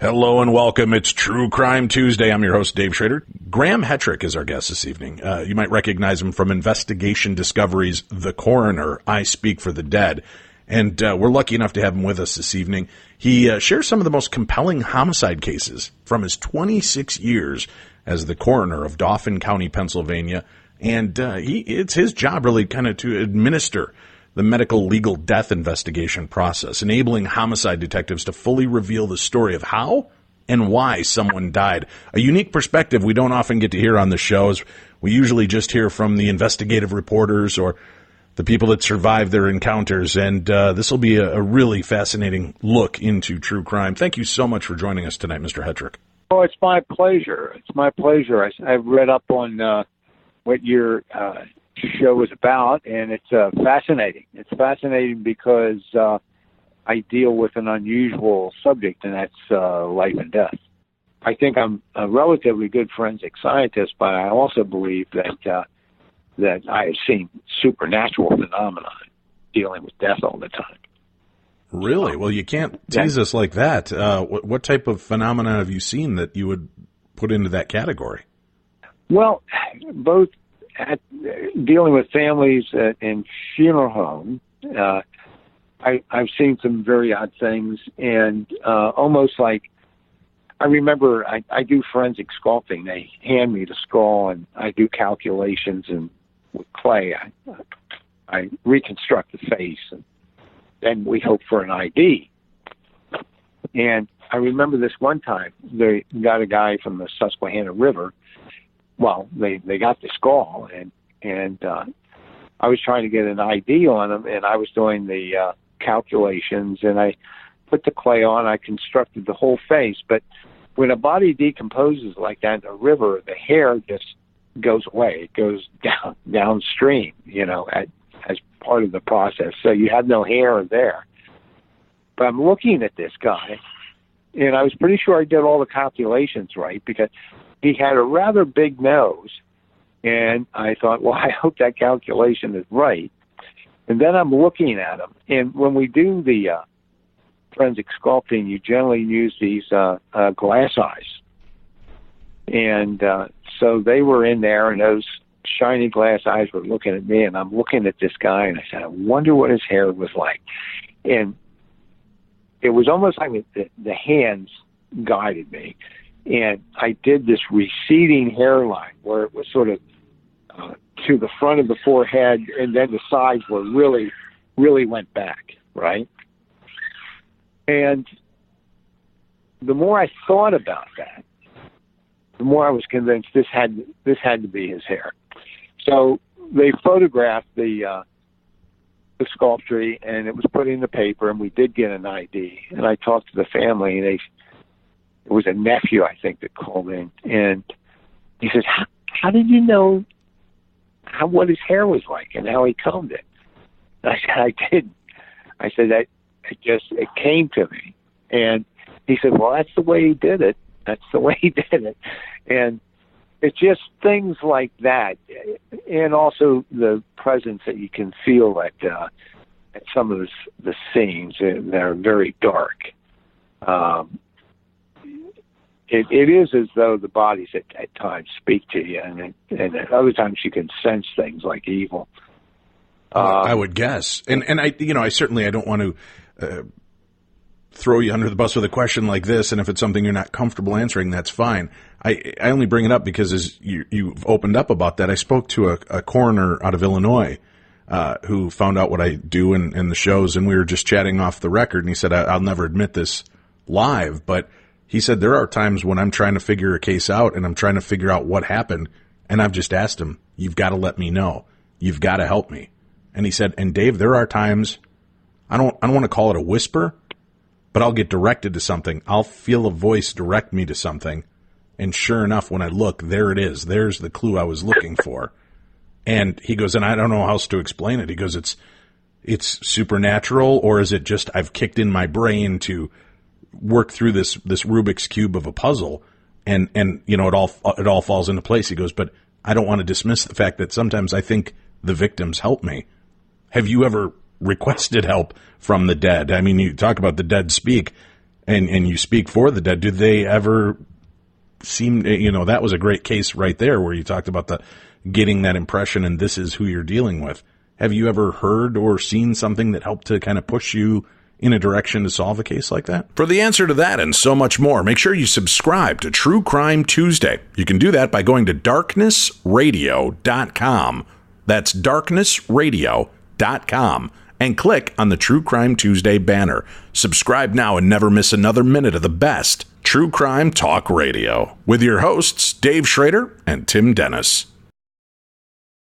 Hello and welcome. It's True Crime Tuesday. I'm your host, Dave Schrader. Graham Hetrick is our guest this evening. You might recognize him from Investigation Discovery's The Coroner, I Speak for the Dead. And we're lucky enough to have him with us this evening. He shares some of the most compelling homicide cases from his 26 years as the coroner of Dauphin County, Pennsylvania. And it's his job really kind of to administer the medical legal death investigation process, enabling homicide detectives to fully reveal the story of how and why someone died. A unique perspective we don't often get to hear on the shows. We usually just hear from the investigative reporters or the people that survive their encounters, and this will be a really fascinating look into true crime. Thank you so much for joining us tonight, Mr. Hetrick. Oh, it's my pleasure. It's my pleasure. I've read up on what your show is about, and it's fascinating. It's fascinating because I deal with an unusual subject, and that's life and death. I think I'm a relatively good forensic scientist, but I also believe that I have seen supernatural phenomena dealing with death all the time. Really? Well, you can't tease us like that. What type of phenomena have you seen that you would put into that category? Well, both dealing with families in funeral homes, I've seen some very odd things, and almost like I remember I do forensic sculpting. They hand me the skull, and I do calculations, and with clay, I reconstruct the face, and then we hope for an ID. And I remember this one time, they got a guy from the Susquehanna River. Well, they got the skull, and I was trying to get an ID on him, and I was doing the calculations, and I put the clay on. I constructed the whole face, but when a body decomposes like that in a river, the hair just goes away. It goes downstream, as part of the process. So you have no hair there. But I'm looking at this guy, and I was pretty sure I did all the calculations right because he had a rather big nose, and I thought, well, I hope that calculation is right. And then I'm looking at him, and when we do the forensic sculpting, you generally use these glass eyes. And so they were in there, and those shiny glass eyes were looking at me, and I'm looking at this guy, and I said, I wonder what his hair was like. And it was almost like the hands guided me. And I did this receding hairline where it was sort of to the front of the forehead, and then the sides were really, really went back, right? And the more I thought about that, the more I was convinced this had to be his hair. So they photographed the sculpture, and it was put in the paper, and we did get an ID. And I talked to the family, and it was a nephew, I think, that called in, and he says, "How did you know what his hair was like and how he combed it?" And I said, "I didn't." I said that it came to me, and he said, "Well, that's the way he did it. That's the way he did it." And it's just things like that, and also the presence that you can feel at some of the scenes that are very dark. It is as though the bodies at times speak to you, and at other times you can sense things like evil. I would guess, and I don't want to throw you under the bus with a question like this, and if it's something you're not comfortable answering, that's fine. I only bring it up because as you've opened up about that, I spoke to a coroner out of Illinois who found out what I do in the shows, and we were just chatting off the record, and he said, I'll never admit this live, but he said there are times when I'm trying to figure a case out and I'm trying to figure out what happened, and I've just asked him, you've got to let me know. You've got to help me. And he said, and Dave, there are times, I don't want to call it a whisper, but I'll get directed to something. I'll feel a voice direct me to something, and sure enough, when I look, there it is. There's the clue I was looking for. And he goes, and I don't know how else to explain it. He goes, it's supernatural, or is it just I've kicked in my brain to work through this Rubik's Cube of a puzzle, and it all falls into place. He goes, but I don't want to dismiss the fact that sometimes I think the victims help me. Have you ever requested help from the dead? I mean, you talk about the dead speak, and you speak for the dead, do they ever seem, that was a great case right there where you talked about the getting that impression and this is who you're dealing with. Have you ever heard or seen something that helped to kind of push you in a direction to solve a case like that? For the answer to that and so much more, make sure you subscribe to True Crime Tuesday. You can do that by going to darknessradio.com. That's darknessradio.com. And click on the True Crime Tuesday banner. Subscribe now and never miss another minute of the best True Crime Talk Radio with your hosts, Dave Schrader and Tim Dennis.